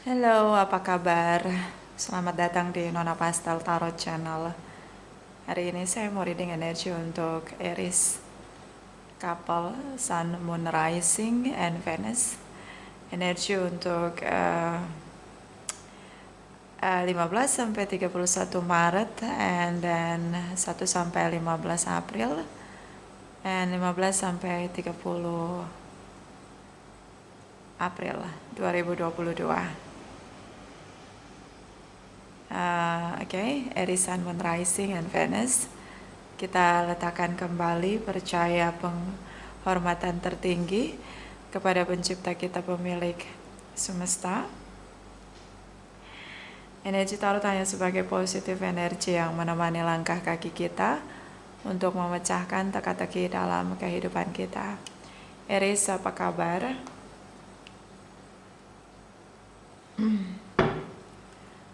Halo, apa kabar? Selamat datang di Nona Pastel Tarot Channel. Hari ini saya mau reading energi untuk Aries, couple, Sun, Moon, Rising, and Venus. Energi untuk 15 sampai 31 Maret, and then 1 sampai 15 April, and 15 sampai 30 April 2022. Oke, Aries, Sun, Moon, Rising, and Venus. Kita letakkan kembali percaya penghormatan tertinggi kepada pencipta kita, pemilik semesta. Energi tarot hanya sebagai positif energi yang menemani langkah kaki kita untuk memecahkan teka-teki dalam kehidupan kita. Aries, apa kabar?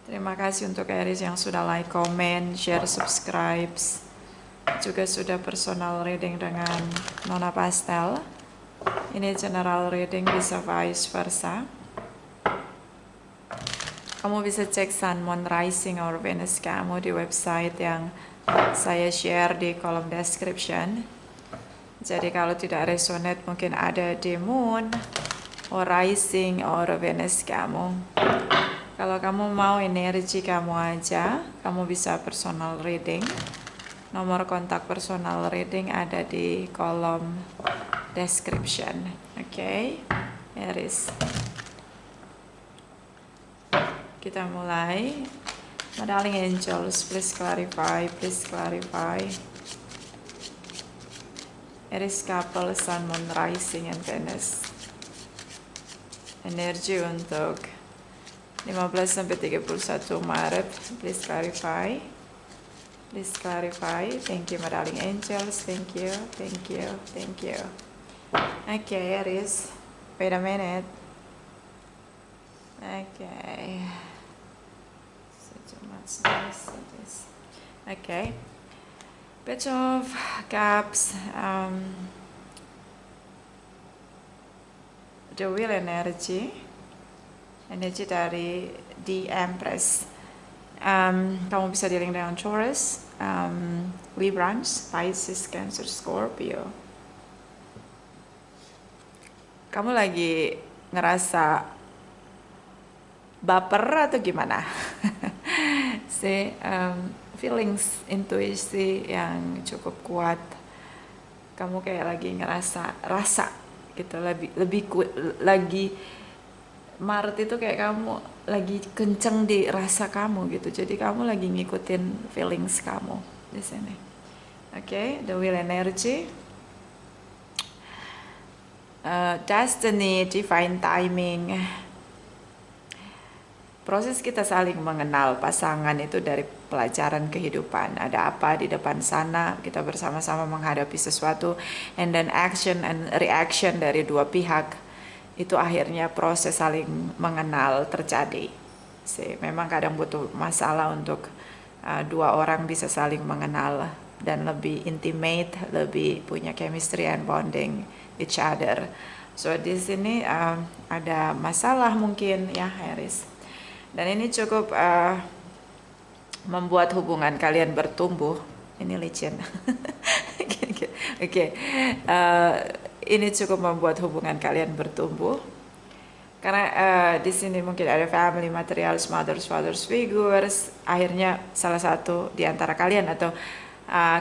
Terima kasih untuk Aries yang sudah like, comment, share, subscribe. Juga sudah personal reading dengan Nona Pastel. Ini general reading, bisa vice versa. Kamu bisa cek Sun, Moon, Rising, or Venus kamu di website yang saya share di kolom description. Jadi kalau tidak resonate mungkin ada di Moon, or Rising, or Venus kamu. Kalau kamu mau energi kamu aja, kamu bisa personal reading. Nomor kontak personal reading ada di kolom description. Oke, Aries. Kita mulai. My darling angels, please clarify, please clarify. Aries couple, Sun, Moon, Rising, and Venus. Energi untuk 15 sampai 31 Maret, please clarify. Please clarify. Thank you, my darling angels. Thank you, thank you, thank you. Okay, Aries. Wait a minute. Okay. So much this. Okay. Page of Cups. The Wheel energy. Energi dari The Empress. Kamu bisa dealing dengan Taurus, Libra, Pisces, Cancer, Scorpio. Kamu lagi ngerasa baper atau gimana? Feelings, intuisi yang cukup kuat. Kamu kayak lagi rasa gitu, lagi Maret itu kayak kamu lagi kenceng di rasa kamu gitu. Jadi kamu lagi ngikutin feelings kamu di sini. Oke, the Wheel energy. Destiny, divine timing. Proses kita saling mengenal pasangan itu dari pelajaran kehidupan. Ada apa di depan sana, kita bersama-sama menghadapi sesuatu, and then action and reaction dari dua pihak. Itu akhirnya proses saling mengenal terjadi. Memang kadang butuh masalah untuk dua orang bisa saling mengenal dan lebih intimate, lebih punya chemistry and bonding each other. So di sini ada masalah mungkin ya, Aries. Dan ini cukup membuat hubungan kalian bertumbuh. Ini licin. Oke. Ini cukup membuat hubungan kalian bertumbuh karena di sini mungkin ada family, materials, mothers, fathers, figures. Akhirnya salah satu di antara kalian atau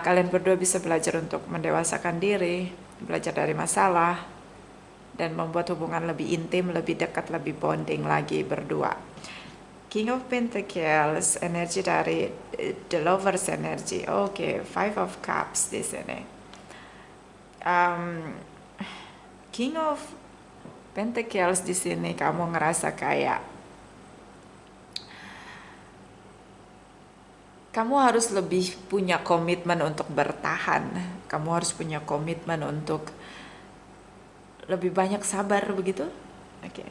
kalian berdua bisa belajar untuk mendewasakan diri, belajar dari masalah, dan membuat hubungan lebih intim, lebih dekat, lebih bonding lagi berdua. King of Pentacles, energi dari The Lovers energy. Oke, Five of Cups di sini. King of Pentacles di sini kamu ngerasa kayak kamu harus lebih punya komitmen untuk bertahan. Kamu harus punya komitmen untuk lebih banyak sabar begitu. Oke.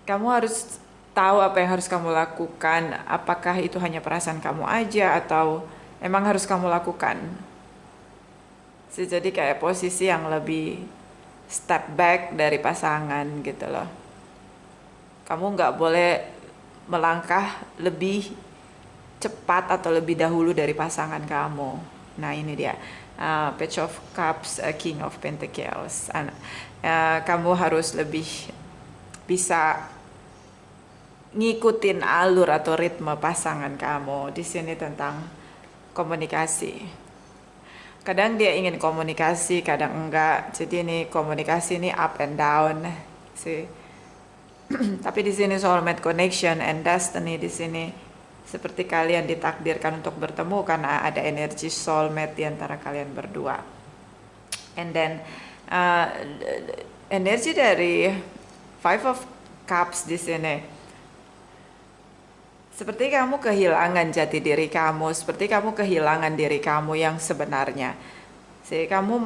Kamu harus tahu apa yang harus kamu lakukan. Apakah itu hanya perasaan kamu aja atau emang harus kamu lakukan? Jadi kayak posisi yang lebih step back dari pasangan gitu loh. Kamu nggak boleh melangkah lebih cepat atau lebih dahulu dari pasangan kamu. Nah ini dia, Page of Cups, King of Pentacles. Kamu harus lebih bisa ngikutin alur atau ritme pasangan kamu. Di sini tentang komunikasi. Kadang dia ingin komunikasi, kadang enggak. Jadi ini komunikasi ini up and down sih. Tapi di sini soulmate connection and destiny di sini seperti kalian ditakdirkan untuk bertemu karena ada energi soulmate di antara kalian berdua. And then energi dari Five of Cups di sini seperti kamu kehilangan jati diri kamu, seperti kamu kehilangan diri kamu yang sebenarnya. Jadi kamu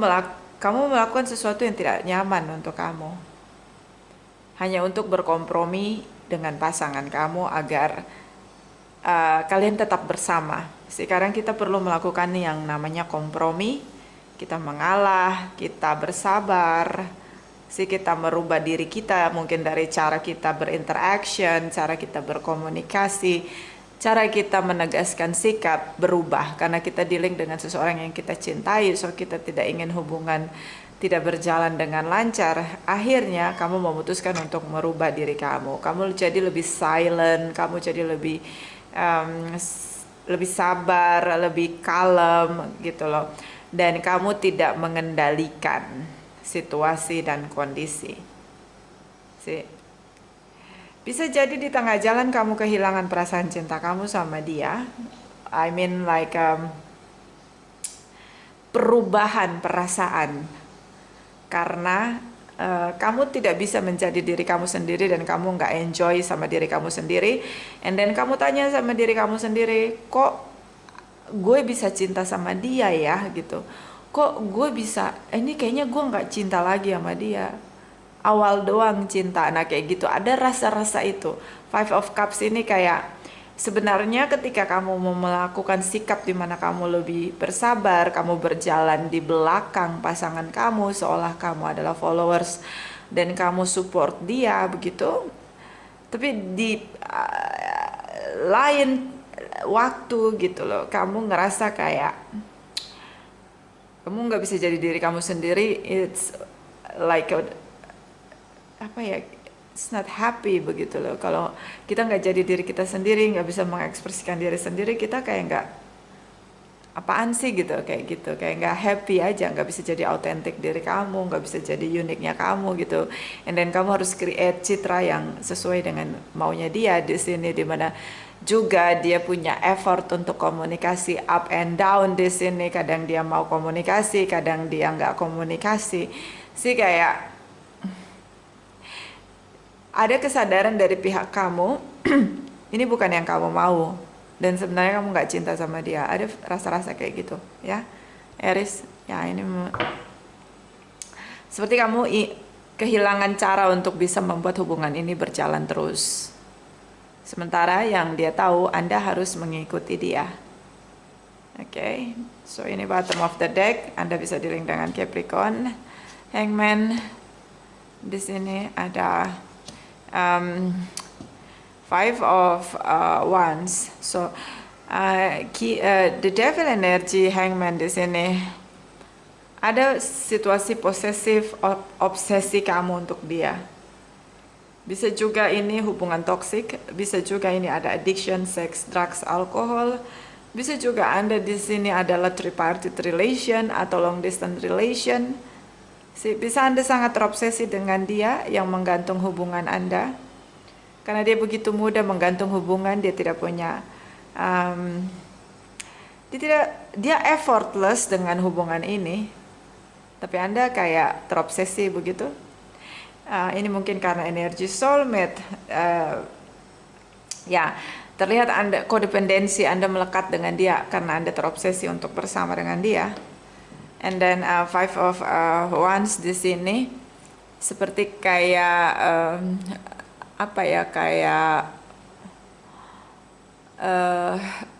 melakukan sesuatu yang tidak nyaman untuk kamu. Hanya untuk berkompromi dengan pasangan kamu agar kalian tetap bersama. Sekarang kita perlu melakukan yang namanya kompromi. Kita mengalah, kita bersabar. Kita merubah diri kita mungkin dari cara kita berinteraction, cara kita berkomunikasi, cara kita menegaskan sikap berubah karena kita dealing dengan seseorang yang kita cintai, so kita tidak ingin hubungan tidak berjalan dengan lancar. Akhirnya kamu memutuskan untuk merubah diri kamu. Kamu jadi lebih silent, kamu jadi lebih sabar, lebih kalem gitu loh. Dan kamu tidak mengendalikan situasi dan kondisi. Bisa jadi di tengah jalan kamu kehilangan perasaan cinta kamu sama dia. I mean like perubahan perasaan karena kamu tidak bisa menjadi diri kamu sendiri dan kamu nggak enjoy sama diri kamu sendiri. And then kamu tanya sama diri kamu sendiri, kok gue bisa cinta sama dia ya gitu. Kok gue bisa, ini kayaknya gue nggak cinta lagi sama dia. Awal doang cinta, nah kayak gitu. Ada rasa-rasa itu. Five of Cups ini kayak sebenarnya ketika kamu mau melakukan sikap di mana kamu lebih bersabar, kamu berjalan di belakang pasangan kamu seolah kamu adalah followers dan kamu support dia begitu. Tapi di lain waktu gitu loh, kamu ngerasa kayak kamu nggak bisa jadi diri kamu sendiri. It's like apa ya, it's not happy begitu loh. Kalau kita nggak jadi diri kita sendiri, nggak bisa mengekspresikan diri sendiri, kita kayak nggak apaan sih gitu, kayak nggak happy aja, nggak bisa jadi autentik diri kamu, nggak bisa jadi uniknya kamu gitu. And then kamu harus create citra yang sesuai dengan maunya dia di sini, dimana juga dia punya effort untuk komunikasi up and down di sini. Kadang dia mau komunikasi, kadang dia nggak komunikasi. Sih kayak ada kesadaran dari pihak kamu, ini bukan yang kamu mau. Dan sebenarnya kamu nggak cinta sama dia. Ada rasa-rasa kayak gitu, ya, Aries. Ya ini seperti kamu kehilangan cara untuk bisa membuat hubungan ini berjalan terus. Sementara yang dia tahu Anda harus mengikuti dia. Oke, so ini bottom of the deck. Anda bisa dealing dengan Capricorn, Hangman. Di sini ada Five of Wands. So the Devil energy, Hangman di sini. Ada situasi posesif, obsesi kamu untuk dia. Bisa juga ini hubungan toksik, bisa juga ini ada addiction, sex, drugs, alkohol. Bisa juga Anda di sini adalah tripartite relation atau long distance relation. Bisa Anda sangat terobsesi dengan dia yang menggantung hubungan Anda. Karena dia begitu mudah menggantung hubungan, dia tidak punya dia effortless dengan hubungan ini. Tapi Anda kayak terobsesi begitu. Ini mungkin karena energi soulmate. Ya, terlihat Anda kodependensi Anda melekat dengan dia karena Anda terobsesi untuk bersama dengan dia. And then Five of Wands di sini seperti kayak apa ya, kayak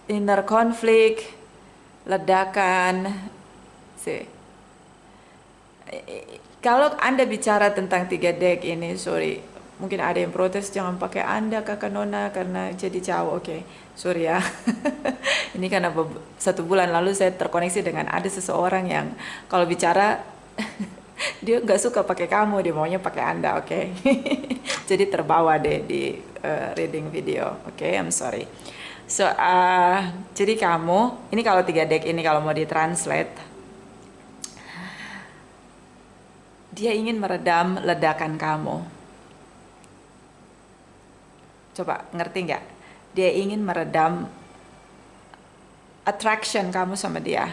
inner conflict, ledakan. Kalau Anda bicara tentang 3 deck ini, sorry, mungkin ada yang protes jangan pakai Anda kakak Nona karena jadi jauh. Oke, sorry ya. Ini karena 1 bulan lalu saya terkoneksi dengan ada seseorang yang kalau bicara dia nggak suka pakai kamu, dia maunya pakai Anda. Oke. Jadi terbawa deh di reading video. Oke, I'm sorry. So, jadi kamu, ini kalau 3 deck ini kalau mau ditranslate, dia ingin meredam ledakan kamu. Coba ngerti nggak? Dia ingin meredam attraction kamu sama dia.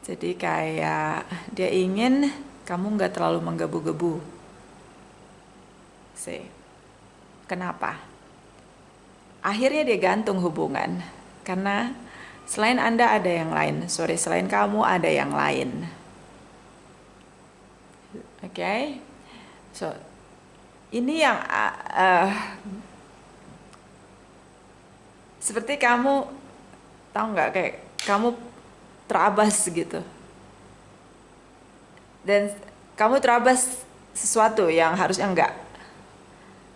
Jadi kayak dia ingin kamu nggak terlalu menggebu-gebu. See, kenapa? Akhirnya dia gantung hubungan karena selain Anda ada yang lain. Sorry, selain kamu ada yang lain. Oke, so ini yang seperti kamu tahu nggak kayak kamu terabas gitu, dan kamu terabas sesuatu yang harusnya enggak.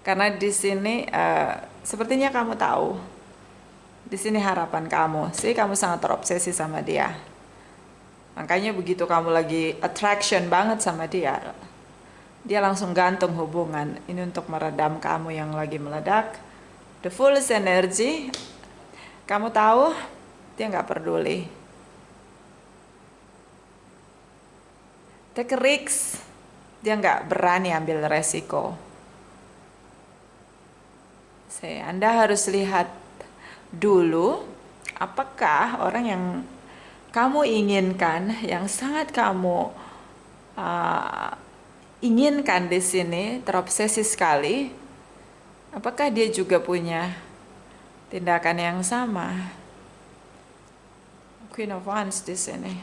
Karena di sini sepertinya kamu tahu, di sini harapan kamu, sih kamu sangat terobsesi sama dia. Makanya begitu kamu lagi attraction banget sama dia, dia langsung gantung hubungan. Ini untuk meredam kamu yang lagi meledak. The fullest energy, kamu tahu dia nggak peduli. Take a risk, dia nggak berani ambil resiko. Anda harus lihat dulu apakah orang yang kamu inginkan, yang sangat kamu inginkan di sini, terobsesi sekali, apakah dia juga punya tindakan yang sama? Queen of Wands di sini.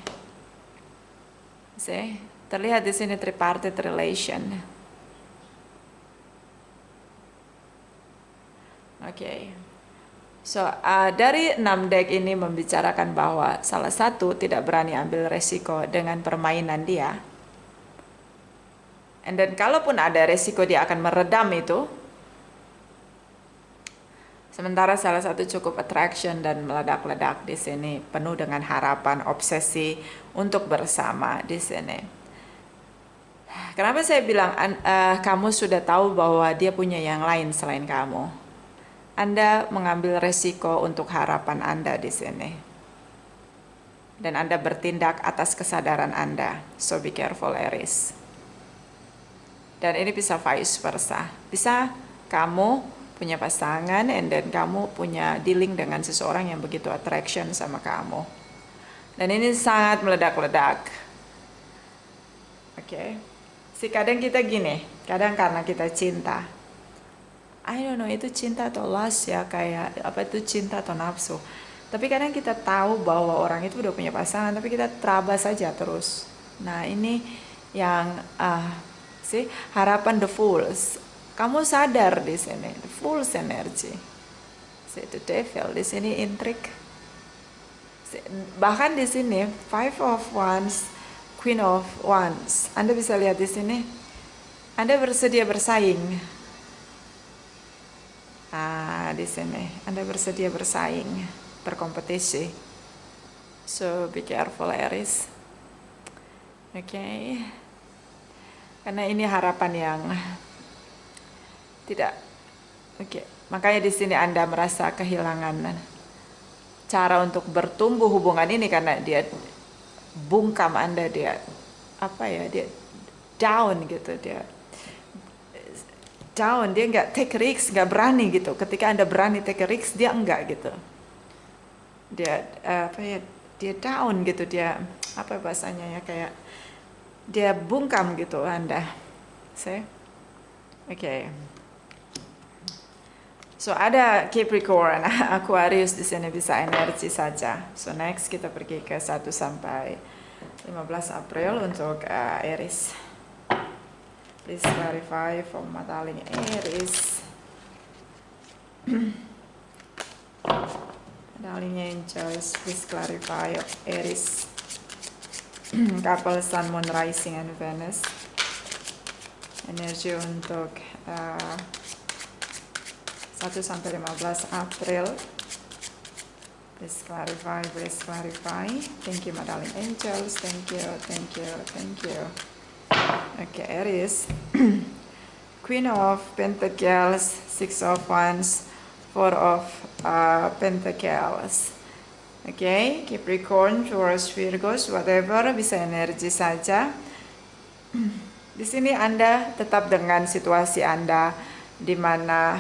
Terlihat di sini tripartite relation. Oke. So, dari 6 deck ini membicarakan bahwa salah satu tidak berani ambil resiko dengan permainan dia. And then kalaupun ada resiko dia akan meredam itu. Sementara salah satu cukup attraction dan meledak-ledak di sini, penuh dengan harapan, obsesi untuk bersama di sini. Kenapa saya bilang kamu sudah tahu bahwa dia punya yang lain selain kamu? Anda mengambil resiko untuk harapan Anda di sini. Dan Anda bertindak atas kesadaran Anda. So be careful, Aries. Dan ini bisa vice versa. Bisa kamu punya pasangan and then kamu punya dealing dengan seseorang yang begitu attraction sama kamu. Dan ini sangat meledak-ledak. Oke. Kadang kita gini, kadang karena kita cinta. I don't know itu cinta atau lust ya, kayak apa itu cinta atau nafsu. Tapi kadang kita tahu bahwa orang itu udah punya pasangan, tapi kita terabas saja terus. Nah ini yang harapan the fools. Kamu sadar di sini, the fool's energy. The devil di sini intrigue. Bahkan di sini 5 of Wands, Queen of Wands. Anda bisa lihat di sini. Anda bersedia bersaing. Di sini Anda bersedia bersaing, berkompetisi. So be careful, Aries. Oke. Karena ini harapan yang tidak. Oke. Makanya di sini Anda merasa kehilangan cara untuk bertumbuh hubungan ini karena dia bungkam Anda, dia down gitu, dia nggak take risk, nggak berani gitu. Ketika Anda berani take risk, dia enggak gitu. Dia dia down gitu, dia bahasanya ya, kayak dia bungkam gitu Anda. Oke. So ada Capricorn, Aquarius di sini bisa energi saja. So next kita pergi ke 1 sampai 15 April untuk Aries. Please clarify for mataling Aries. Mataling angels, please clarify Aries. Couple Sun, Moon, Rising, and Venus. energi untuk 1 sampai 15 April. Please clarify, please clarify. Thank you, my darling angels. Thank you, thank you, thank you. Okay, Aries. Queen of Pentacles, Six of Wands, Four of Pentacles. Okay, Capricorn, Taurus, Virgos, whatever, bisa energi saja. Di sini Anda tetap dengan situasi Anda, di mana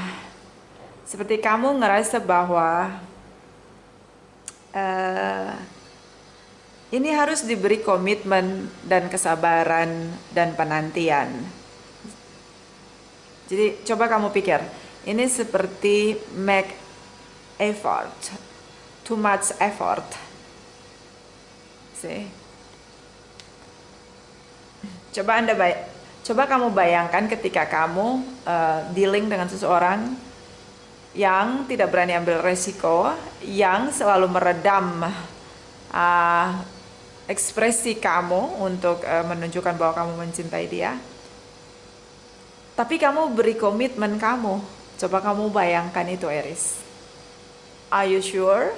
seperti kamu ngerasa bahwa ini harus diberi komitmen dan kesabaran dan penantian. Jadi coba kamu pikir, ini seperti make effort, too much effort. See? Coba kamu bayangkan ketika kamu dealing dengan seseorang yang tidak berani ambil resiko, yang selalu meredam ekspresi kamu untuk menunjukkan bahwa kamu mencintai dia. Tapi kamu beri komitmen kamu. Coba kamu bayangkan itu, Aries. Are you sure?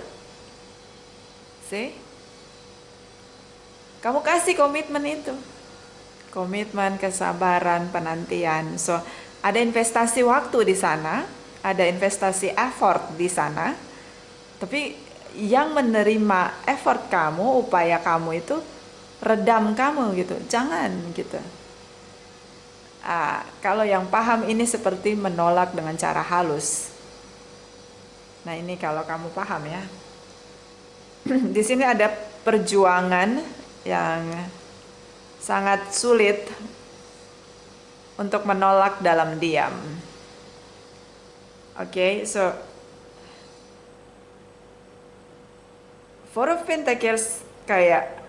See? Kamu kasih komitmen itu. Komitmen, kesabaran, penantian. So, ada investasi waktu di sana, ada investasi effort di sana. Tapi yang menerima effort kamu, upaya kamu itu redam kamu gitu. Jangan gitu. Kalau yang paham ini seperti menolak dengan cara halus. Nah, ini kalau kamu paham ya. Di sini ada perjuangan yang sangat sulit untuk menolak dalam diam. Oke, so Four of Pentacles kayak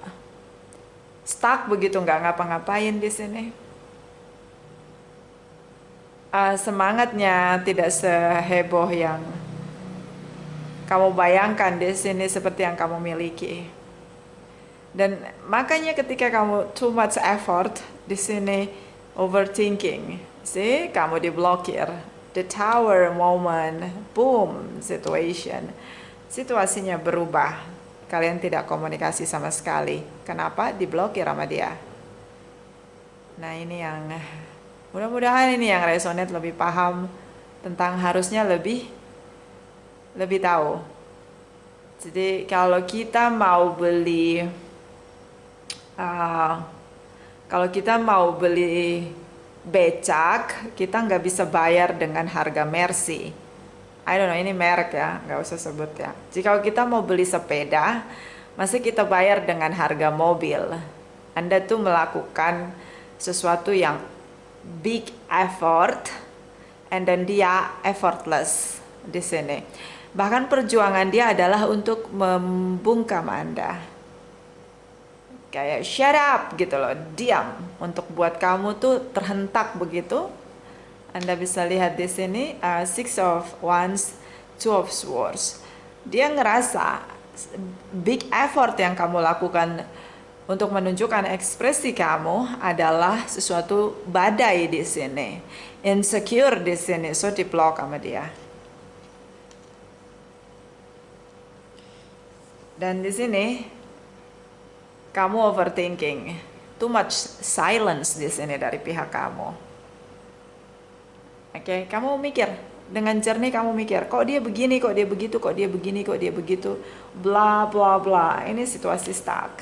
stuck begitu, nggak ngapa-ngapain di sini. Semangatnya tidak seheboh yang kamu bayangkan di sini, seperti yang kamu miliki. Dan makanya ketika kamu too much effort di sini, overthinking, see, kamu diblokir. The Tower moment, boom, situasinya berubah. Kalian tidak komunikasi sama sekali. Kenapa? Diblokir sama dia. Nah, ini yang mudah-mudahan ini yang resonate, lebih paham tentang, harusnya lebih tahu. Jadi kalau kita mau beli becak, kita nggak bisa bayar dengan harga Mercy. I don't know, ini merek ya, nggak usah sebut ya. Jika kita mau beli sepeda, masih kita bayar dengan harga mobil. Anda tuh melakukan sesuatu yang big effort, and then dia effortless di sini. Bahkan perjuangan dia adalah untuk membungkam Anda. Kayak shut up gitu loh, diam, untuk buat kamu tuh terhentak begitu. Anda bisa lihat di sini Six of Wands, Two of Swords. Dia ngerasa big effort yang kamu lakukan untuk menunjukkan ekspresi kamu adalah sesuatu badai di sini, insecure di sini, so diblok sama dia. Dan di sini kamu overthinking, too much silence di sini dari pihak kamu. Oke, kamu mikir dengan jernih, kamu mikir, kok dia begini, kok dia begitu, kok dia begini, kok dia begitu, bla bla bla. Ini situasi stuck.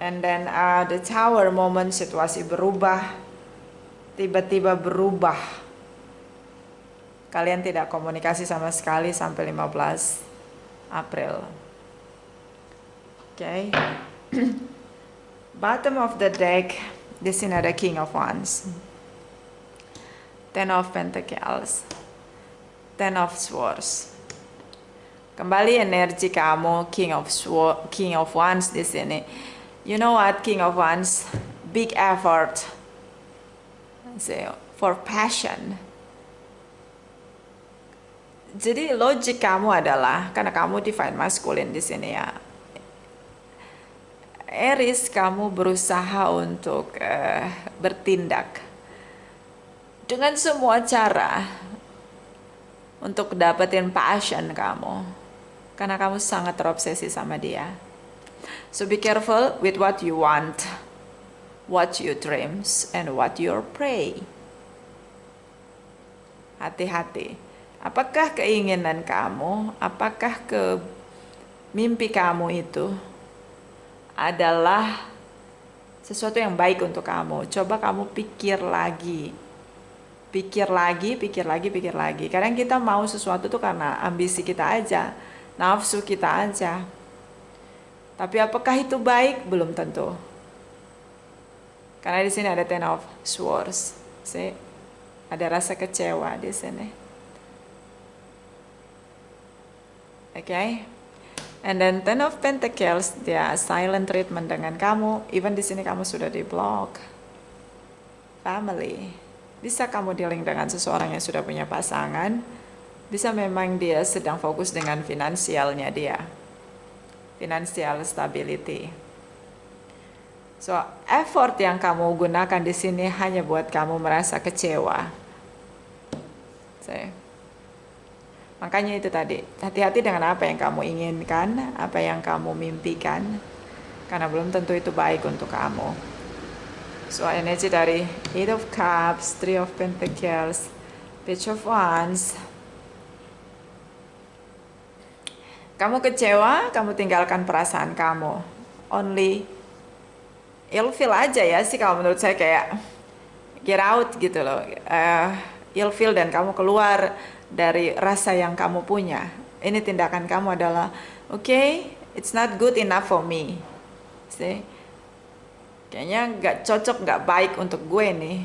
And then the Tower moment, situasi berubah, tiba-tiba berubah. Kalian tidak komunikasi sama sekali sampai 15 April. Oke. Bottom of the deck, di sini ada King of Wands, Ten of Pentacles, Ten of Swords. Kembali energi kamu, King of Wands di sini. You know what, King of Wands, big effort, for passion. Jadi logik kamu adalah, karena kamu divine masculine di sini ya, Aries, kamu berusaha untuk bertindak dengan semua cara untuk dapetin passion kamu, karena kamu sangat terobsesi sama dia. So be careful with what you want, what you dreams, and what you pray. Hati-hati. Apakah keinginan kamu, apakah mimpi kamu itu adalah sesuatu yang baik untuk kamu? Coba kamu pikir lagi. Pikir lagi, pikir lagi, pikir lagi. Kadang kita mau sesuatu tuh karena ambisi kita aja, nafsu kita aja. Tapi apakah itu baik? Belum tentu. Karena di sini ada Ten of Swords. See? Ada rasa kecewa di sini. Okay? And then Ten of Pentacles, dia silent treatment dengan kamu. Even di sini kamu sudah di block. Family. Bisa kamu dealing dengan seseorang yang sudah punya pasangan. Bisa memang dia sedang fokus dengan finansialnya dia. Financial stability. So, effort yang kamu gunakan di sini hanya buat kamu merasa kecewa. Makanya itu tadi, hati-hati dengan apa yang kamu inginkan, apa yang kamu mimpikan, karena belum tentu itu baik untuk kamu. So, energi dari Eight of Cups, Three of Pentacles, Page of Wands. Kamu kecewa, kamu tinggalkan perasaan kamu. Only ilfeel aja ya sih kalau menurut saya, kayak get out gitu loh. Ilfeel dan kamu keluar dari rasa yang kamu punya. Ini tindakan kamu adalah, okay, it's not good enough for me. See? Kayaknya nggak cocok, nggak baik untuk gue nih.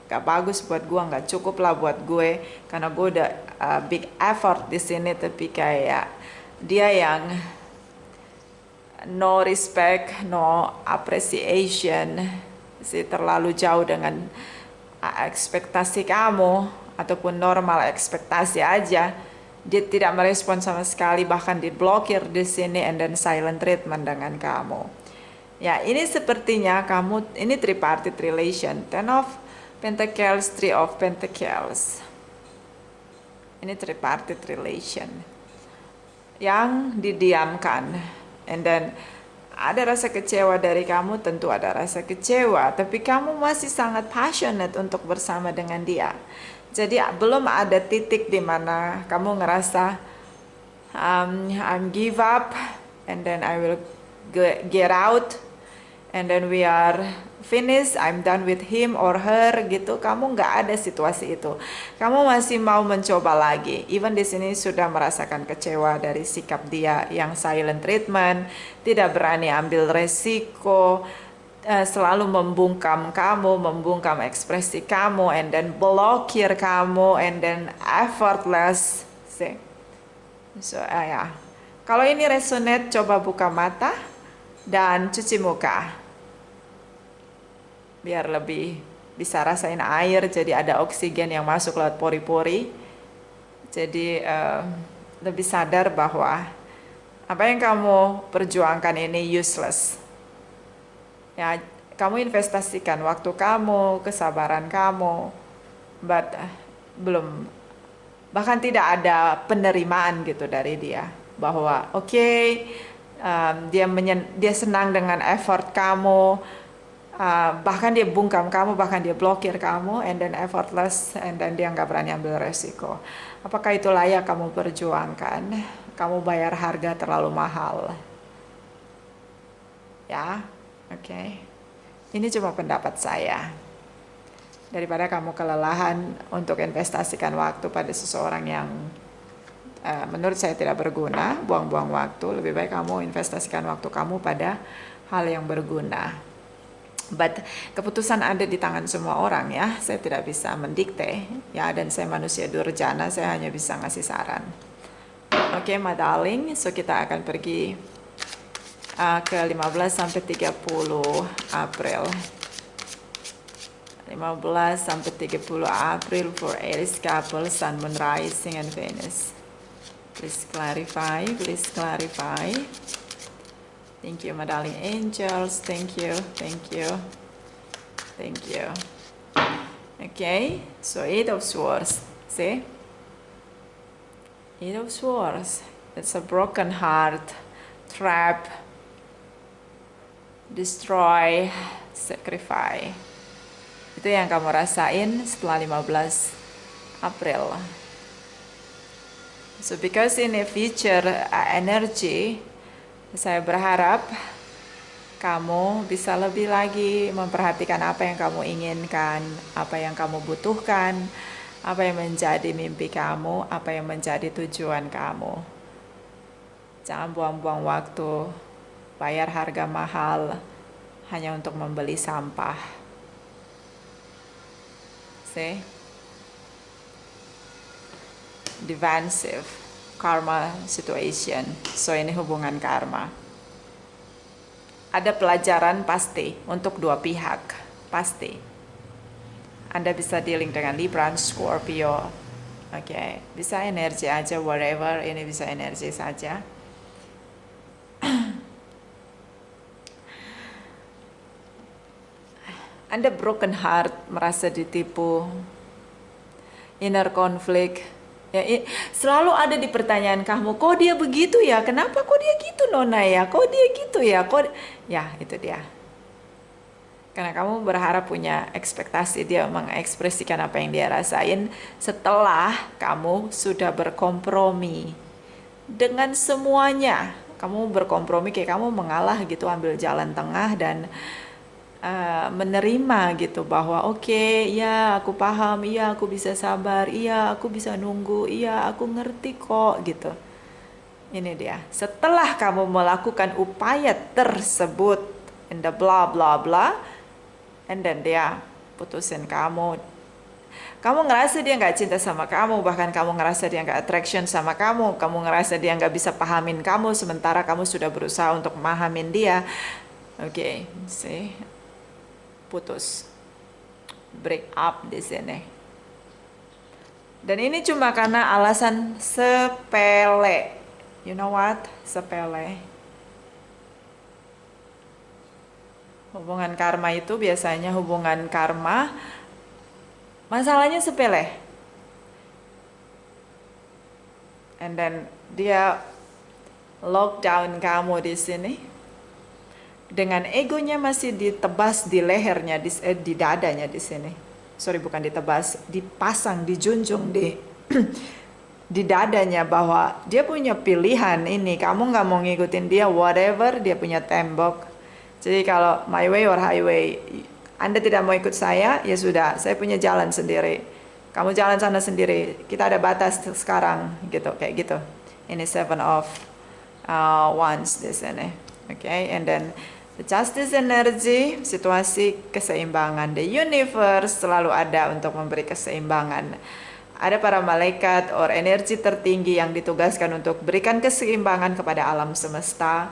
Nggak bagus buat gue, nggak cukup lah buat gue. Karena gue udah big effort di sini, tapi kayak dia yang no respect, no appreciation, sih terlalu jauh dengan ekspektasi kamu ataupun normal ekspektasi aja. Dia tidak merespon sama sekali, bahkan diblokir di sini, and then silent treatment dengan kamu. Ya, ini sepertinya kamu, ini tripartite relation. Ten of Pentacles, Three of Pentacles. Ini tripartite relation yang didiamkan. And then ada rasa kecewa dari kamu, tentu ada rasa kecewa, tapi kamu masih sangat passionate untuk bersama dengan dia. Jadi belum ada titik di mana kamu ngerasa I'm give up and then I will get out and then we are finished, I'm done with him or her gitu. Kamu nggak ada situasi itu. Kamu masih mau mencoba lagi. Even di sini sudah merasakan kecewa dari sikap dia yang silent treatment, tidak berani ambil resiko, selalu membungkam kamu, membungkam ekspresi kamu, and then blokir kamu, and then effortless. See? So ya. Kalau ini resonate, coba buka mata dan cuci muka. Biar lebih bisa rasain air, jadi ada oksigen yang masuk lewat pori-pori. Jadi lebih sadar bahwa apa yang kamu perjuangkan ini useless. Ya, kamu investasikan waktu kamu, kesabaran kamu, but belum, bahkan tidak ada penerimaan gitu dari dia. Bahwa okay, dia senang dengan effort kamu, bahkan dia bungkam kamu, bahkan dia blokir kamu, and then effortless, and then dia nggak berani ambil resiko. Apakah itu layak kamu perjuangkan? Kamu bayar harga terlalu mahal. Ya, oke. Ini cuma pendapat saya. Daripada kamu kelelahan untuk investasikan waktu pada seseorang yang menurut saya tidak berguna, buang-buang waktu, lebih baik kamu investasikan waktu kamu pada hal yang berguna. But keputusan ada di tangan semua orang ya. Saya tidak bisa mendikte ya, dan saya manusia durjana, saya hanya bisa ngasih saran. Oke, my darling, so kita akan pergi ke 15 sampai 30 April. 15 sampai 30 April for Aries couple, Sun, Moon, Rising, and Venus. Please clarify, please clarify. Thank you, my darling angels. Thank you, thank you, thank you. Okay, so Eight of Swords. See? Eight of Swords. It's a broken heart, trap, destroy, sacrifice. Itu yang kamu rasain setelah 15 April. So because in the future energy, saya berharap kamu bisa lebih lagi memperhatikan apa yang kamu inginkan, apa yang kamu butuhkan, apa yang menjadi mimpi kamu, apa yang menjadi tujuan kamu. Jangan buang-buang waktu, bayar harga mahal hanya untuk membeli sampah. See? Defensive karma situation. So ini hubungan karma. Ada pelajaran pasti untuk dua pihak, pasti. Anda bisa dealing dengan Libra, Scorpio. Oke, bisa energi aja, whatever. Ini bisa energi saja. Anda broken heart, merasa ditipu, inner conflict. Ya, selalu ada di pertanyaan kamu, kok dia begitu ya? Kenapa kok dia gitu, Nona ya? Kok dia gitu ya? Ya, itu dia. Karena kamu berharap punya ekspektasi dia mengekspresikan apa yang dia rasain setelah kamu sudah berkompromi dengan semuanya. Kamu berkompromi kayak kamu mengalah gitu, ambil jalan tengah dan menerima gitu bahwa oke, ya aku paham, iya aku bisa sabar, iya aku bisa nunggu, iya aku ngerti kok gitu. Ini dia. Setelah kamu melakukan upaya tersebut in the blah blah blah, and then dia putusin kamu. Kamu ngerasa dia nggak cinta sama kamu, bahkan kamu ngerasa dia nggak attraction sama kamu, kamu ngerasa dia nggak bisa pahamin kamu, sementara kamu sudah berusaha untuk memahamin dia. Oke, see? Putus, break up di sini. Dan ini cuma karena alasan sepele. You know what? Sepele. Hubungan karma itu biasanya hubungan karma, masalahnya sepele. And then dia lockdown kamu di sini. Dengan egonya masih ditebas di lehernya, di dadanya di sini. Sorry, bukan ditebas, dipasang, dijunjung di di dadanya bahwa dia punya pilihan ini. Kamu nggak mau ngikutin dia, whatever, dia punya tembok. Jadi kalau my way or highway, Anda tidak mau ikut saya, ya sudah, saya punya jalan sendiri. Kamu jalan sana sendiri. Kita ada batas sekarang, gitu, kayak gitu. Ini Seven of Wands di sini, okay? And then the Justice energy, situasi keseimbangan. The universe selalu ada untuk memberi keseimbangan. Ada para malaikat or energi tertinggi yang ditugaskan untuk berikan keseimbangan kepada alam semesta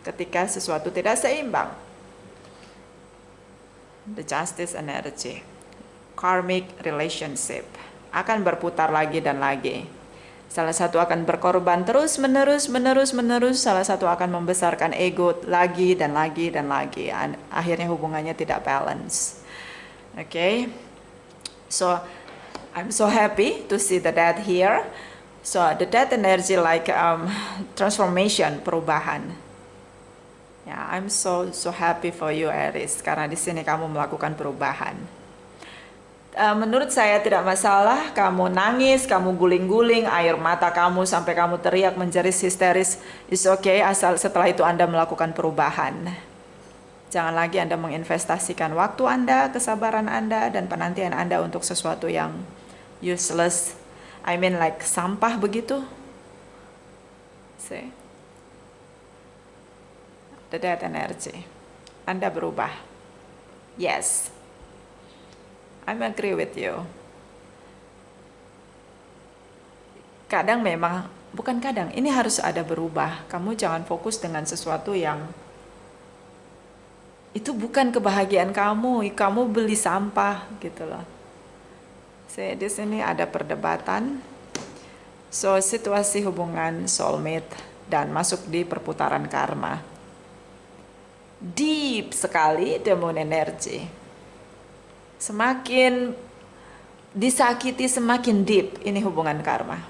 ketika sesuatu tidak seimbang. The Justice energy, karmic relationship akan berputar lagi dan lagi. Salah satu akan berkorban terus menerus, salah satu akan membesarkan ego lagi dan lagi dan lagi. Akhirnya hubungannya tidak balance. Okay? So, I'm so happy to see the Death here. So, the Death energy like transformation, perubahan. Ya, I'm so happy for you, Aries, karena di sini kamu melakukan perubahan. Menurut saya tidak masalah kamu nangis, kamu guling-guling, air mata kamu sampai kamu teriak menjerit histeris, is okay, asal setelah itu Anda melakukan perubahan. Jangan lagi Anda menginvestasikan waktu Anda, kesabaran Anda, dan penantian Anda untuk sesuatu yang useless. I mean like sampah begitu. See? The Death energy. Anda berubah. Yes. I agree with you. Kadang memang, bukan kadang, ini harus ada berubah. Kamu jangan fokus dengan sesuatu yang itu bukan kebahagiaan kamu. Kamu beli sampah gitu loh. Di sini ada perdebatan. So, situasi hubungan soulmate dan masuk di perputaran karma. deep sekali dia mau energi. Semakin disakiti semakin deep ini hubungan karma.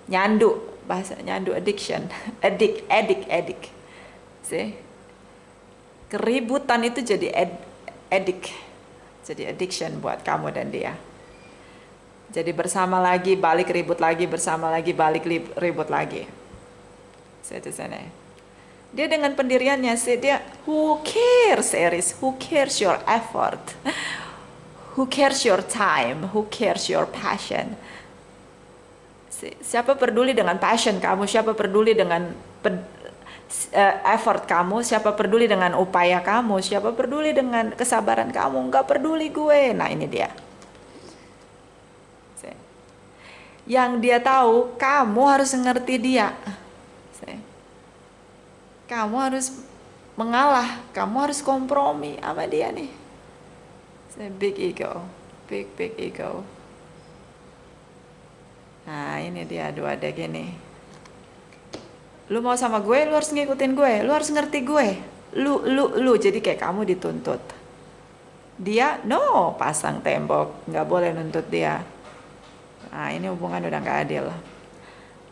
Nyandu, bahasa nyandu addiction, edik. See? Keributan itu jadi edik. Jadi addiction buat kamu dan dia. Jadi bersama lagi, balik ribut lagi, bersama lagi, balik ribut lagi. Saya di sana. Dia dengan pendiriannya sih dia who cares Aries, who cares your effort, who cares your time, who cares your passion. Siapa peduli dengan passion kamu, siapa peduli dengan effort kamu, siapa peduli dengan upaya kamu, siapa peduli dengan kesabaran kamu, nggak peduli gue. Nah ini dia. Yang dia tahu, kamu harus ngerti dia. Kamu harus mengalah, kamu harus kompromi sama dia nih. Big ego, big ego. Nah ini dia dua ada gini. Lu mau sama gue, lu harus ngikutin gue, lu harus ngerti gue. Lu, jadi kayak kamu dituntut. Dia, no, pasang tembok, nggak boleh nuntut dia. Nah ini hubungan udah nggak adil.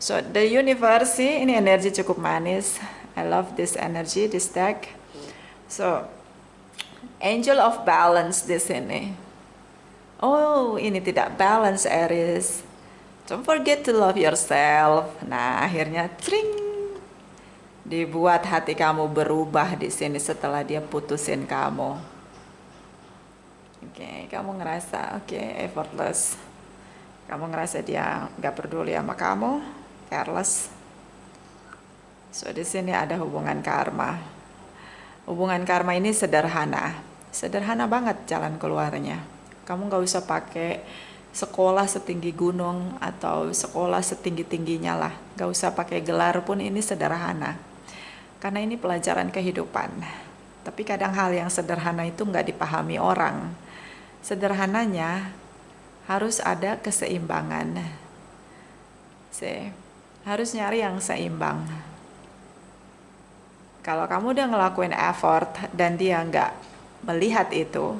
So the universe sih, ini energi cukup manis. I love this energy, this deck. So angel of balance di sini. Oh ini tidak balance Aries. Don't forget to love yourself. Nah akhirnya tring, dibuat hati kamu berubah di sini setelah dia putusin kamu. Oke, kamu ngerasa effortless. Kamu ngerasa dia nggak peduli sama kamu, careless. So di sini ada hubungan karma. Hubungan karma ini sederhana banget jalan keluarnya. Kamu nggak usah pakai sekolah setinggi gunung atau sekolah setinggi-tingginya lah. Nggak usah pakai gelar pun, ini sederhana. Karena ini pelajaran kehidupan. Tapi kadang hal yang sederhana itu nggak dipahami orang. Sederhananya harus ada keseimbangan. Harus nyari yang seimbang. Kalau kamu udah ngelakuin effort dan dia nggak melihat itu,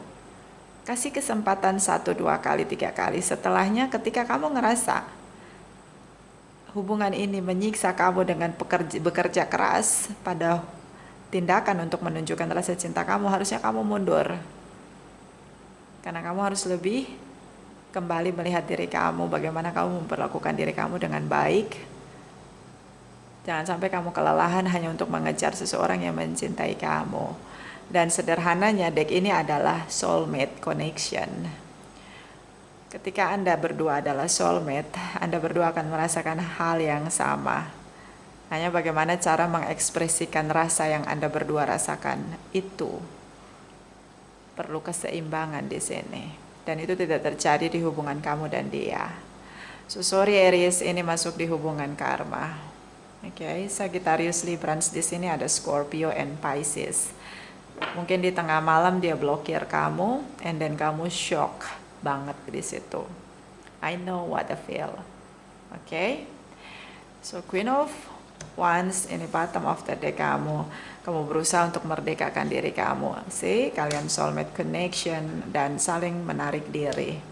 kasih kesempatan 1, 2 kali, 3 kali. Setelahnya ketika kamu ngerasa hubungan ini menyiksa kamu dengan bekerja keras pada tindakan untuk menunjukkan rasa cinta kamu, harusnya kamu mundur. Karena kamu harus lebih kembali melihat diri kamu, bagaimana kamu memperlakukan diri kamu dengan baik. Jangan sampai kamu kelelahan hanya untuk mengejar seseorang yang mencintai kamu. Dan sederhananya deck ini adalah soulmate connection. Ketika Anda berdua adalah soulmate, Anda berdua akan merasakan hal yang sama. Hanya bagaimana cara mengekspresikan rasa yang Anda berdua rasakan, itu perlu keseimbangan di sini. Dan itu tidak terjadi di hubungan kamu dan dia. So sorry Aries, ini masuk di hubungan karma. Oke, Sagittarius, Librans di sini ada Scorpio and Pisces. Mungkin di tengah malam dia blokir kamu, and then kamu shock banget di situ. I know what I feel. Oke, so Queen of Wands, ini bottom of the deck kamu. Kamu berusaha untuk merdekakan diri kamu. See, kalian soulmate connection dan saling menarik diri.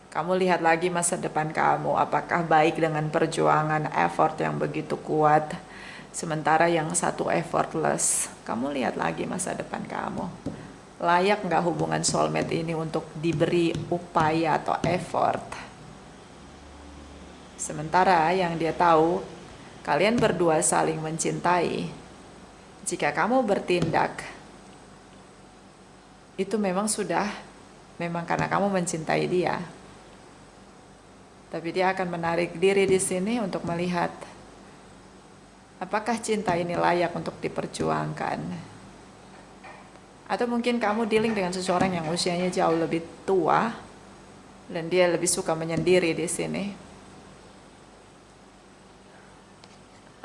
Kamu lihat lagi masa depan kamu, apakah baik dengan perjuangan effort yang begitu kuat, sementara yang satu effortless. Kamu lihat lagi masa depan kamu. Layak nggak hubungan soulmate ini untuk diberi upaya atau effort? Sementara yang dia tahu, kalian berdua saling mencintai. Jika kamu bertindak, itu memang karena kamu mencintai dia. Tapi dia akan menarik diri di sini untuk melihat apakah cinta ini layak untuk diperjuangkan. Atau mungkin kamu dealing dengan seseorang yang usianya jauh lebih tua dan dia lebih suka menyendiri di sini.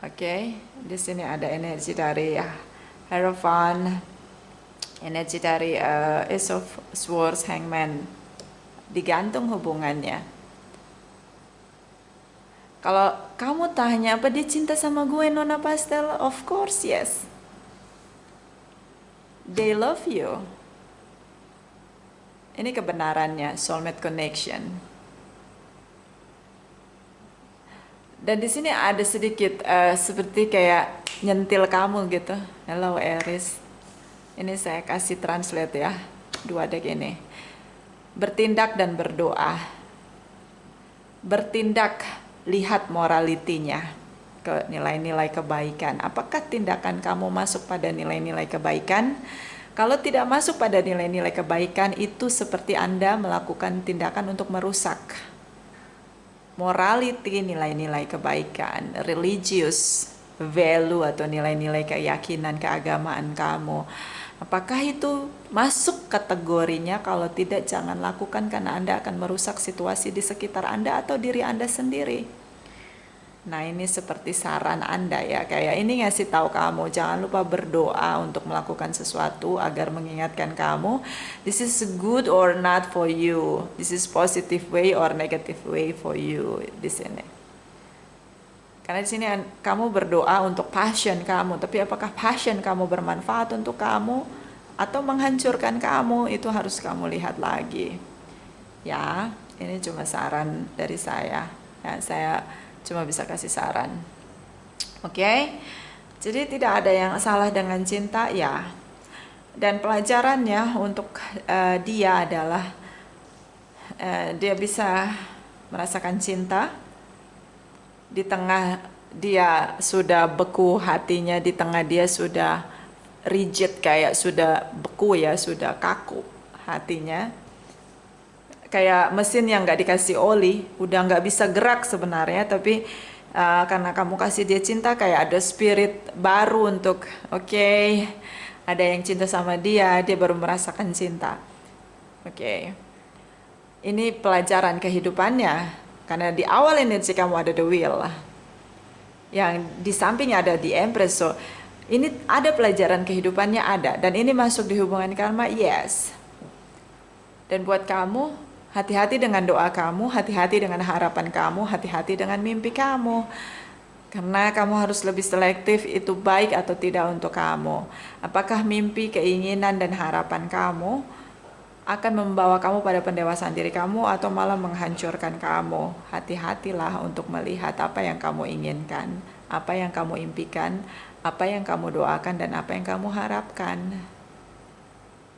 Oke, di sini ada energi dari Hierophant, energi dari Ace of Swords, Hangman. Digantung hubungannya. Kalau kamu tanya apa dia cinta sama gue Nona Pastel, of course yes. They love you. Ini kebenarannya, soulmate connection. Dan di sini ada sedikit seperti kayak nyentil kamu gitu. Hello Aries. Ini saya kasih translate ya. 2 deck ini. Bertindak dan berdoa. Bertindak, lihat moralitinya ke nilai-nilai kebaikan. Apakah tindakan kamu masuk pada nilai-nilai kebaikan? Kalau tidak masuk pada nilai-nilai kebaikan, itu seperti Anda melakukan tindakan untuk merusak morality, nilai-nilai kebaikan, religious value atau nilai-nilai keyakinan keagamaan kamu. Apakah itu masuk kategorinya? Kalau tidak, jangan lakukan karena Anda akan merusak situasi di sekitar Anda atau diri Anda sendiri. Nah, ini seperti saran Anda ya, kayak ini ngasih tahu kamu, jangan lupa berdoa untuk melakukan sesuatu agar mengingatkan kamu, this is good or not for you, this is positive way or negative way for you di sini. Karena di sini kamu berdoa untuk passion kamu, tapi apakah passion kamu bermanfaat untuk kamu atau menghancurkan kamu, itu harus kamu lihat lagi. Ya, ini cuma saran dari saya. Ya, saya cuma bisa kasih saran. Oke? Jadi tidak ada yang salah dengan cinta ya. Dan pelajarannya untuk dia adalah dia bisa merasakan cinta di tengah dia sudah beku hatinya, di tengah dia sudah rigid, kayak sudah beku ya, sudah kaku hatinya. Kayak mesin yang nggak dikasih oli, udah nggak bisa gerak sebenarnya, tapi karena kamu kasih dia cinta, kayak ada spirit baru untuk oke, ada yang cinta sama dia baru merasakan cinta. Oke. Ini pelajaran kehidupannya, karena di awal energi kamu ada the wheel, yang di sampingnya ada the empress, so ini ada pelajaran kehidupannya ada, dan ini masuk di hubungan karma, yes. Dan buat kamu, hati-hati dengan doa kamu, hati-hati dengan harapan kamu, hati-hati dengan mimpi kamu. Karena kamu harus lebih selektif itu baik atau tidak untuk kamu. Apakah mimpi, keinginan, dan harapan kamu akan membawa kamu pada pendewasaan diri kamu atau malah menghancurkan kamu? Hati-hatilah untuk melihat apa yang kamu inginkan, apa yang kamu impikan, apa yang kamu doakan, dan apa yang kamu harapkan.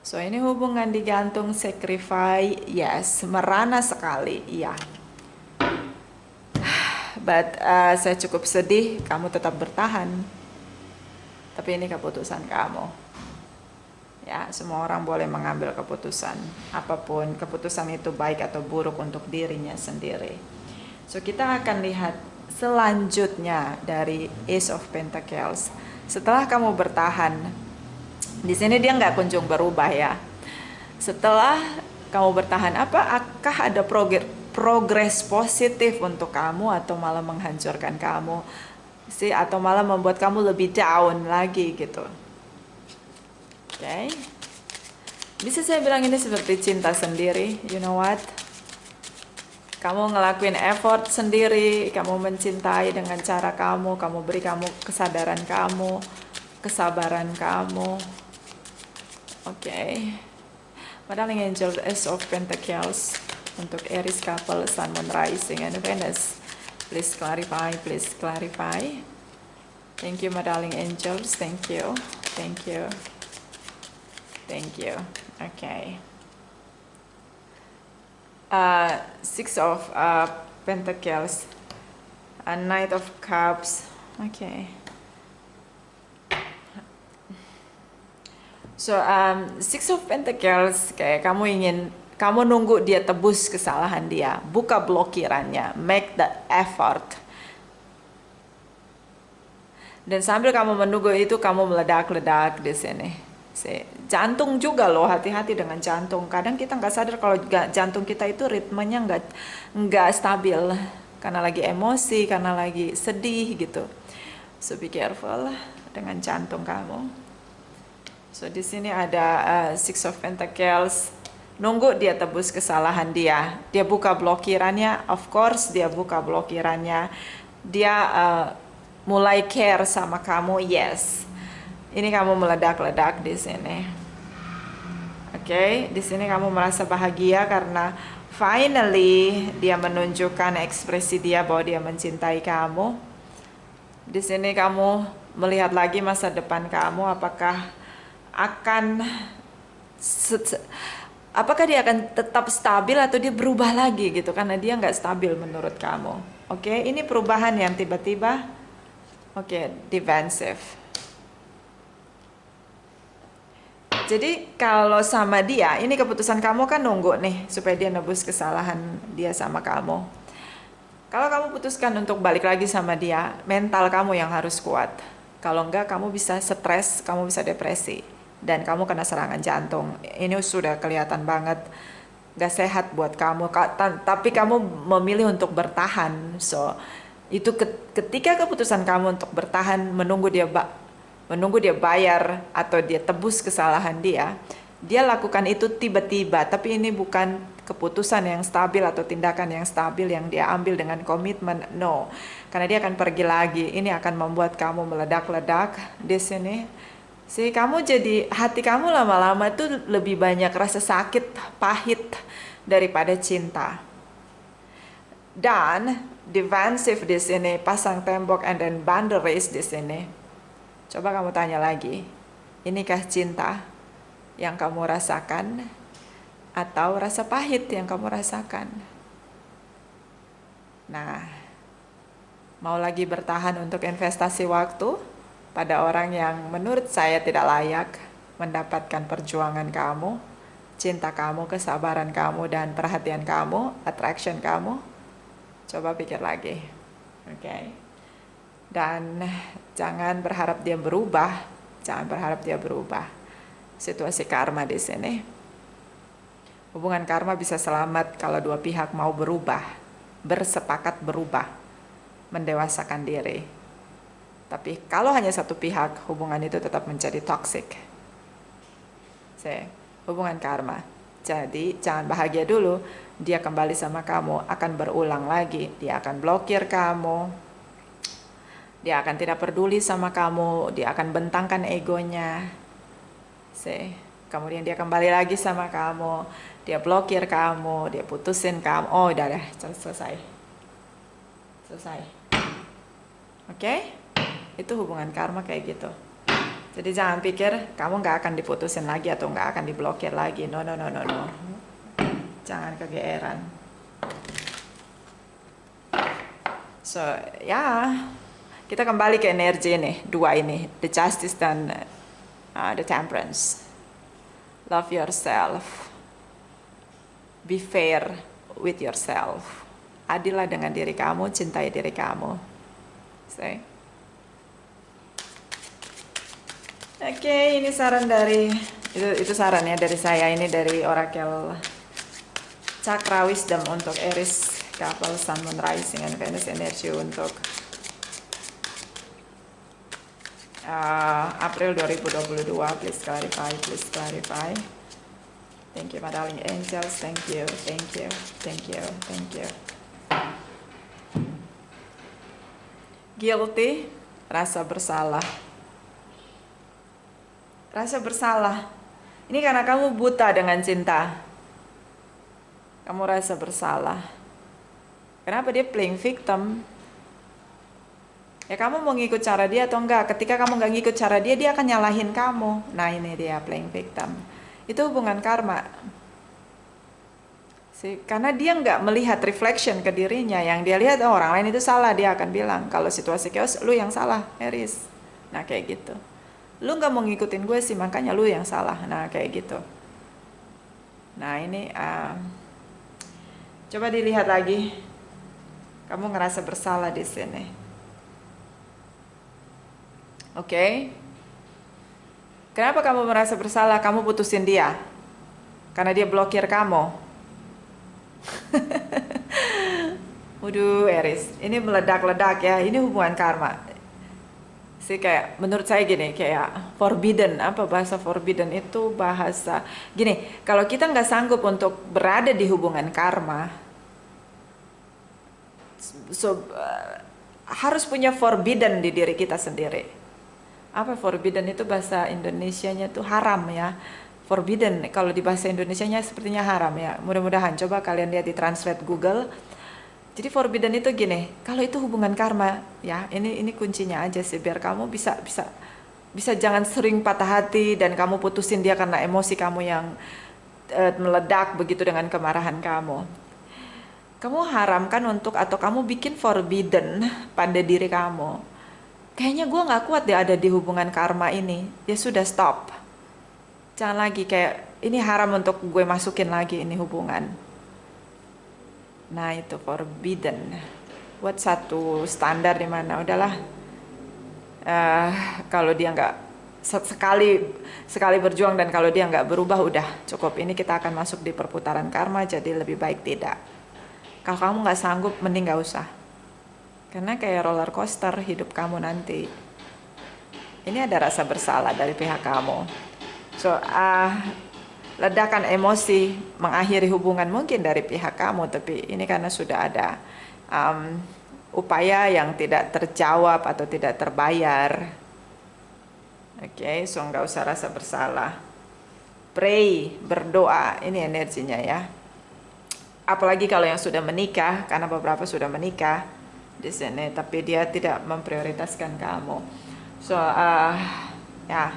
So ini hubungan digantung, sacrifice, yes, merana sekali, iya. But saya cukup sedih, kamu tetap bertahan. Tapi ini keputusan kamu. Ya, semua orang boleh mengambil keputusan. Apapun keputusan itu baik atau buruk untuk dirinya sendiri. So kita akan lihat selanjutnya dari Ace of Pentacles. Setelah kamu bertahan, di sini dia nggak kunjung berubah ya. Setelah kamu bertahan, apakah ada progres positif untuk kamu atau malah menghancurkan kamu sih, atau malah membuat kamu lebih down lagi gitu? Oke. Bisa saya bilang ini seperti cinta sendiri. You know what? Kamu ngelakuin effort sendiri, kamu mencintai dengan cara kamu beri kamu kesadaran kamu, kesabaran kamu. Oke. My darling angel, Ace of Pentacles untuk Aries couple, Sun, Moon, Rising, and Venus. Please clarify, please clarify. Thank you, my darling angels. Thank you. Thank you. Thank you. Okay. Six of Pentacles, a Knight of Cups. Okay. So Six of Pentacles, kayak kamu nunggu dia tebus kesalahan dia, buka blokirannya, make the effort. Dan sambil kamu menunggu itu, kamu meledak-ledak di sini. Jantung juga loh, hati-hati dengan jantung. Kadang kita nggak sadar kalau jantung kita itu ritmenya nggak stabil, karena lagi emosi, karena lagi sedih gitu. So be careful dengan jantung kamu. So di sini ada Six of Pentacles, nunggu dia tebus kesalahan dia. Dia buka blokirannya, of course dia buka blokirannya. Dia mulai care sama kamu, yes. Ini kamu meledak-ledak di sini. Oke, di sini kamu merasa bahagia karena finally dia menunjukkan ekspresi dia bahwa dia mencintai kamu. Di sini kamu melihat lagi masa depan kamu, akan apakah dia akan tetap stabil atau dia berubah lagi gitu, karena dia nggak stabil menurut kamu. Oke, ini perubahan yang tiba-tiba. Oke, defensive. Jadi kalau sama dia, ini keputusan kamu kan nunggu nih supaya dia nebus kesalahan dia sama kamu. Kalau kamu putuskan untuk balik lagi sama dia, mental kamu yang harus kuat. Kalau enggak, kamu bisa stres, kamu bisa depresi, dan kamu kena serangan jantung. Ini sudah kelihatan banget gak sehat buat kamu. Tapi kamu memilih untuk bertahan. So, itu ketika keputusan kamu untuk bertahan, menunggu dia bayar atau dia tebus kesalahan dia lakukan itu tiba-tiba, tapi ini bukan keputusan yang stabil atau tindakan yang stabil yang dia ambil dengan komitmen, no. Karena dia akan pergi lagi, ini akan membuat kamu meledak-ledak di sini. Kamu jadi, hati kamu lama-lama tuh lebih banyak rasa sakit, pahit daripada cinta. Dan defensive di sini, pasang tembok and then boundaries di sini. Coba kamu tanya lagi, inikah cinta yang kamu rasakan atau rasa pahit yang kamu rasakan? Nah, mau lagi bertahan untuk investasi waktu pada orang yang menurut saya tidak layak mendapatkan perjuangan kamu, cinta kamu, kesabaran kamu, dan perhatian kamu, attraction kamu? Coba pikir lagi, oke? Dan jangan berharap dia berubah, jangan berharap dia berubah. Situasi karma di sini, hubungan karma bisa selamat kalau dua pihak mau berubah, bersepakat berubah, mendewasakan diri. Tapi kalau hanya satu pihak, hubungan itu tetap menjadi toxic. Hubungan karma. Jadi jangan bahagia dulu, dia kembali sama kamu akan berulang lagi, dia akan blokir kamu. Dia akan tidak peduli sama kamu, dia akan bentangkan egonya. Kemudian dia kembali lagi sama kamu, dia blokir kamu, dia putusin kamu. Oh, udah deh, selesai. Oke? Itu hubungan karma kayak gitu. Jadi jangan pikir kamu nggak akan diputusin lagi atau nggak akan diblokir lagi. No. Jangan kegeeran. So, ya. Kita kembali ke energi ini, dua ini, the justice dan the temperance. Love yourself. Be fair with yourself. Adillah dengan diri kamu, cintai diri kamu. Oke, ini saran dari, itu saran ya dari saya, ini dari Oracle Chakra Wisdom untuk Aries, Couple, Sun, Moon, Rising, and Venus energi untuk April 2022. Please clarify. Thank you, my darling angels. Thank you. Guilty, rasa bersalah. Ini karena kamu buta dengan cinta. Kamu rasa bersalah. Kenapa dia playing victim? Ya kamu mau ngikut cara dia atau enggak? Ketika kamu nggak ngikut cara dia, dia akan nyalahin kamu. Nah ini dia playing victim. Itu hubungan karma. Karena dia nggak melihat reflection ke dirinya. Yang dia lihat, oh, orang lain itu salah. Dia akan bilang, kalau situasi chaos, lu yang salah, Aries. Nah kayak gitu. Lu nggak mau ngikutin gue sih, makanya lu yang salah. Nah kayak gitu. Nah ini, coba dilihat lagi. Kamu ngerasa bersalah di sini. Oke. Kenapa kamu merasa bersalah? Kamu putusin dia karena dia blokir kamu. Waduh, Aries, ini meledak-ledak ya. Ini hubungan karma. Kayak menurut saya gini, kayak forbidden. Apa bahasa forbidden itu? Bahasa gini, kalau kita nggak sanggup untuk berada di hubungan karma, harus punya forbidden di diri kita sendiri. Apa forbidden itu bahasa Indonesianya tuh haram ya. forbidden kalau di bahasa Indonesianya sepertinya haram ya. Mudah-mudahan coba kalian lihat di translate Google. Jadi forbidden itu gini, kalau itu hubungan karma ya, ini kuncinya aja sih biar kamu bisa jangan sering patah hati dan kamu putusin dia karena emosi kamu yang meledak begitu dengan kemarahan kamu. Kamu haramkan untuk atau kamu bikin forbidden pada diri kamu. Kayaknya gue nggak kuat deh ada di hubungan karma ini. Ya sudah stop. Jangan lagi kayak ini haram untuk gue masukin lagi ini hubungan. Nah itu forbidden. Buat satu standar di mana udahlah. Kalau dia nggak sekali berjuang dan kalau dia nggak berubah udah cukup. Ini kita akan masuk di perputaran karma jadi lebih baik tidak. Kalau kamu nggak sanggup mending nggak usah. Karena kayak roller coaster hidup kamu nanti. Ini ada rasa bersalah dari pihak kamu. So ledakan emosi mengakhiri hubungan mungkin dari pihak kamu, tapi ini karena sudah ada upaya yang tidak terjawab atau tidak terbayar. Oke, so nggak usah rasa bersalah. Pray, berdoa, ini energinya ya. Apalagi kalau yang sudah menikah, karena beberapa sudah menikah di sini, tapi dia tidak memprioritaskan kamu. So ya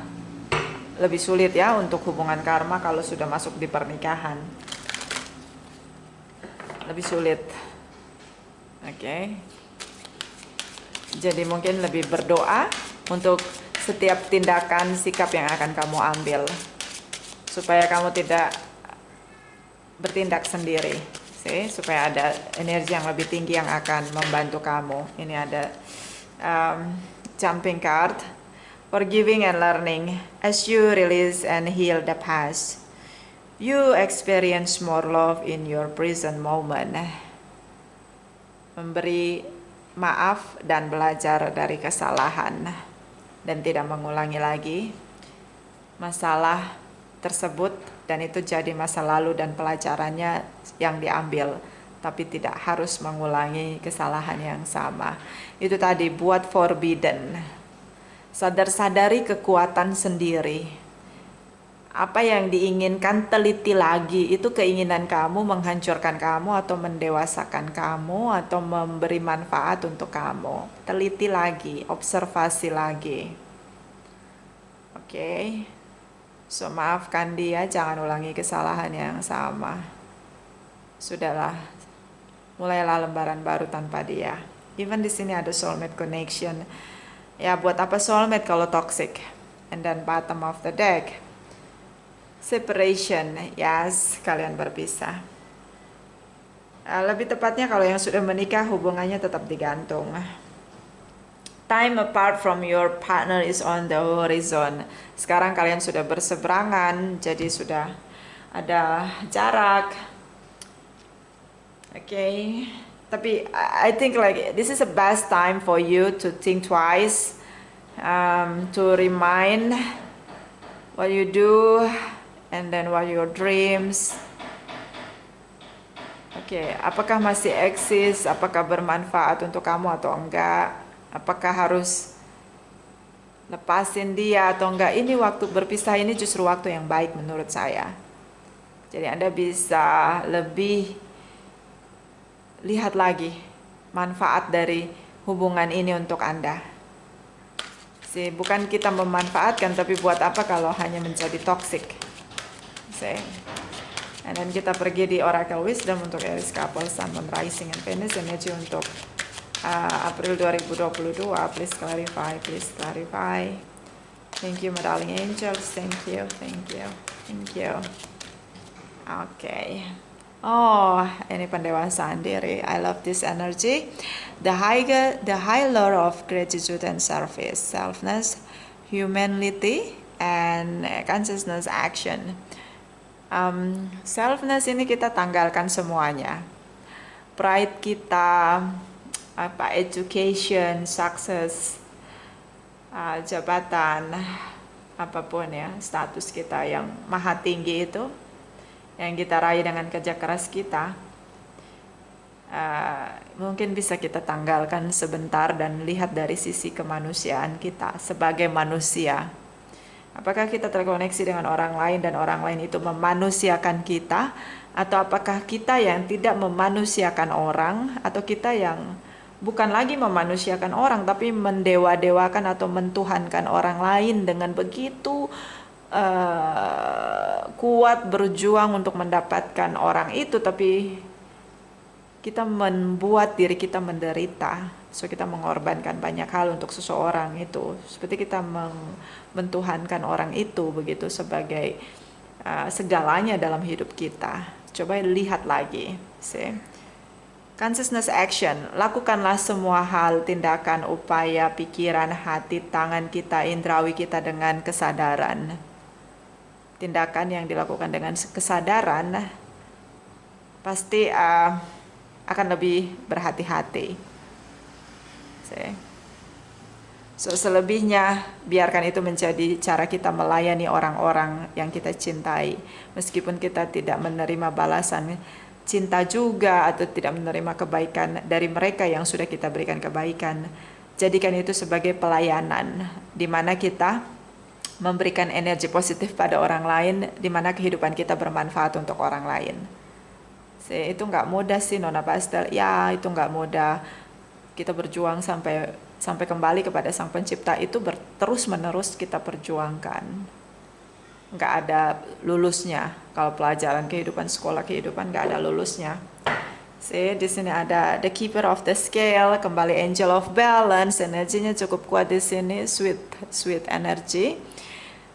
lebih sulit ya untuk hubungan karma kalau sudah masuk di pernikahan. Lebih sulit. Oke. Jadi mungkin lebih berdoa untuk setiap tindakan sikap yang akan kamu ambil. Supaya kamu tidak bertindak sendiri. Supaya ada energi yang lebih tinggi yang akan membantu kamu. Ini ada jumping card. Forgiving and learning. As you release and heal the past, you experience more love in your present moment. Memberi maaf dan belajar dari kesalahan dan tidak mengulangi lagi masalah tersebut, dan itu jadi masa lalu dan pelajarannya yang diambil, tapi tidak harus mengulangi kesalahan yang sama. Itu tadi buat forbidden. Sadari kekuatan sendiri. Apa yang diinginkan teliti lagi. Itu keinginan kamu menghancurkan kamu atau mendewasakan kamu atau memberi manfaat untuk kamu. Teliti lagi, observasi lagi. Oke. So maafkan dia, jangan ulangi kesalahan yang sama. Sudahlah. Mulailah lembaran baru tanpa dia. Even di sini ada soulmate connection. Ya buat apa soulmate kalau toxic? And then bottom of the deck, separation. Yes, kalian berpisah. Lebih tepatnya kalau yang sudah menikah hubungannya tetap digantung. Time apart from your partner is on the horizon. Sekarang kalian sudah berseberangan, jadi sudah ada jarak. Okay. Tapi I think like this is the best time for you to think twice, to remind what you do and then what your dreams. Oke, apakah masih eksis? Apakah bermanfaat untuk kamu atau enggak? Apakah harus lepasin dia atau enggak? Ini waktu berpisah ini justru waktu yang baik menurut saya. Jadi Anda bisa lebih lihat lagi manfaat dari hubungan ini untuk Anda. Bukan kita memanfaatkan, tapi buat apa kalau hanya menjadi toxic. And then kita pergi di Oracle Wisdom untuk Aries Couple, Sun, Moon, Rising, and Venus energy untuk April 2022. Please clarify, please clarify. Thank you, my darling angels. Thank you, thank you, thank you. Okay. Oh, ini pendewasaan diri. I love this energy. The high law of gratitude and service, selfness, humanity, and consciousness action. Selfness ini kita tanggalkan semuanya. Pride kita, education, success, jabatan, apapun ya, status kita yang maha tinggi itu, yang kita raih dengan kerja keras kita, mungkin bisa kita tanggalkan sebentar dan lihat dari sisi kemanusiaan kita sebagai manusia. Apakah kita terkoneksi dengan orang lain dan orang lain itu memanusiakan kita, atau apakah kita yang tidak memanusiakan orang, atau kita yang bukan lagi memanusiakan orang tapi mendewa-dewakan atau mentuhankan orang lain dengan begitu kuat berjuang untuk mendapatkan orang itu, tapi kita membuat diri kita menderita. So kita mengorbankan banyak hal untuk seseorang itu, seperti kita mentuhankan orang itu begitu sebagai segalanya dalam hidup kita. Coba lihat lagi, see? Consciousness action, lakukanlah semua hal, tindakan, upaya, pikiran, hati, tangan kita, indrawi kita dengan kesadaran. Tindakan yang dilakukan dengan kesadaran pasti akan lebih berhati-hati. So selebihnya biarkan itu menjadi cara kita melayani orang-orang yang kita cintai, meskipun kita tidak menerima balasan cinta juga, atau tidak menerima kebaikan dari mereka yang sudah kita berikan kebaikan. Jadikan itu sebagai pelayanan, di mana kita memberikan energi positif pada orang lain, di mana kehidupan kita bermanfaat untuk orang lain. Itu nggak mudah sih Nona Pastel, ya itu nggak mudah. Kita berjuang sampai kembali kepada Sang Pencipta itu terus menerus kita perjuangkan. Nggak ada lulusnya. Kalau pelajaran kehidupan, sekolah kehidupan nggak ada lulusnya. Di sini ada the keeper of the scale, kembali angel of balance, energinya cukup kuat di sini, sweet energy.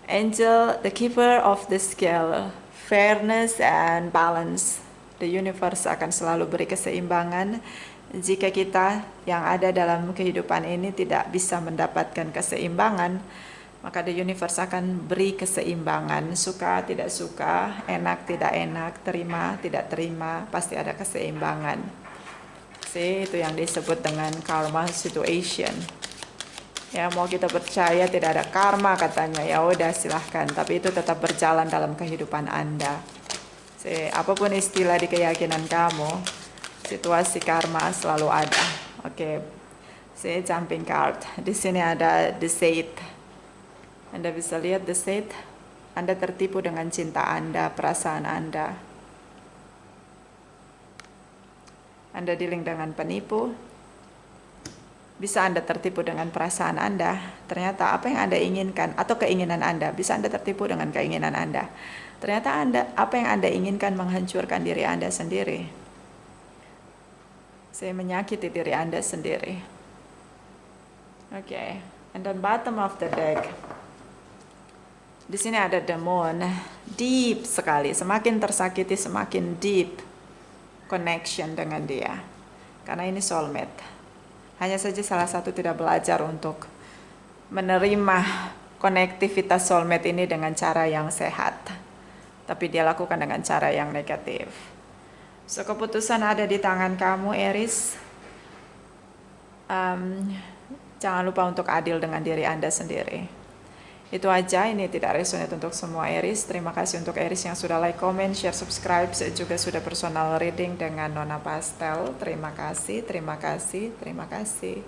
Angel, the keeper of the scale, fairness and balance. The universe akan selalu beri keseimbangan. Jika kita yang ada dalam kehidupan ini tidak bisa mendapatkan keseimbangan, maka the universe akan beri keseimbangan. Suka tidak suka, enak tidak enak, terima tidak terima, pasti ada keseimbangan. Itu yang disebut dengan karma situation. Ya, mau kita percaya tidak ada karma katanya, ya udah silahkan, tapi itu tetap berjalan dalam kehidupan Anda. Apapun istilah di keyakinan kamu, situasi karma selalu ada. Oke. Jumping card. Di sini ada the Saint. Anda bisa lihat the Saint. Anda tertipu dengan cinta Anda, perasaan Anda. Anda dealing dengan penipu. Bisa Anda tertipu dengan perasaan Anda. Ternyata apa yang Anda inginkan atau keinginan Anda, bisa Anda tertipu dengan keinginan Anda. Ternyata apa yang Anda inginkan menghancurkan diri Anda sendiri. Saya menyakiti diri Anda sendiri. Oke. And then bottom of the deck. Di sini ada the moon. Deep sekali. Semakin tersakiti, semakin deep connection dengan dia. Karena ini soulmate. Hanya saja salah satu tidak belajar untuk menerima konektivitas soulmate ini dengan cara yang sehat. Tapi dia lakukan dengan cara yang negatif. So, keputusan ada di tangan kamu, Aries. Jangan lupa untuk adil dengan diri Anda sendiri. Itu aja, ini tidak resonate untuk semua Aries. Terima kasih untuk Aries yang sudah like, comment, share, subscribe. Saya juga sudah personal reading dengan Nona Pastel. Terima kasih, terima kasih, terima kasih.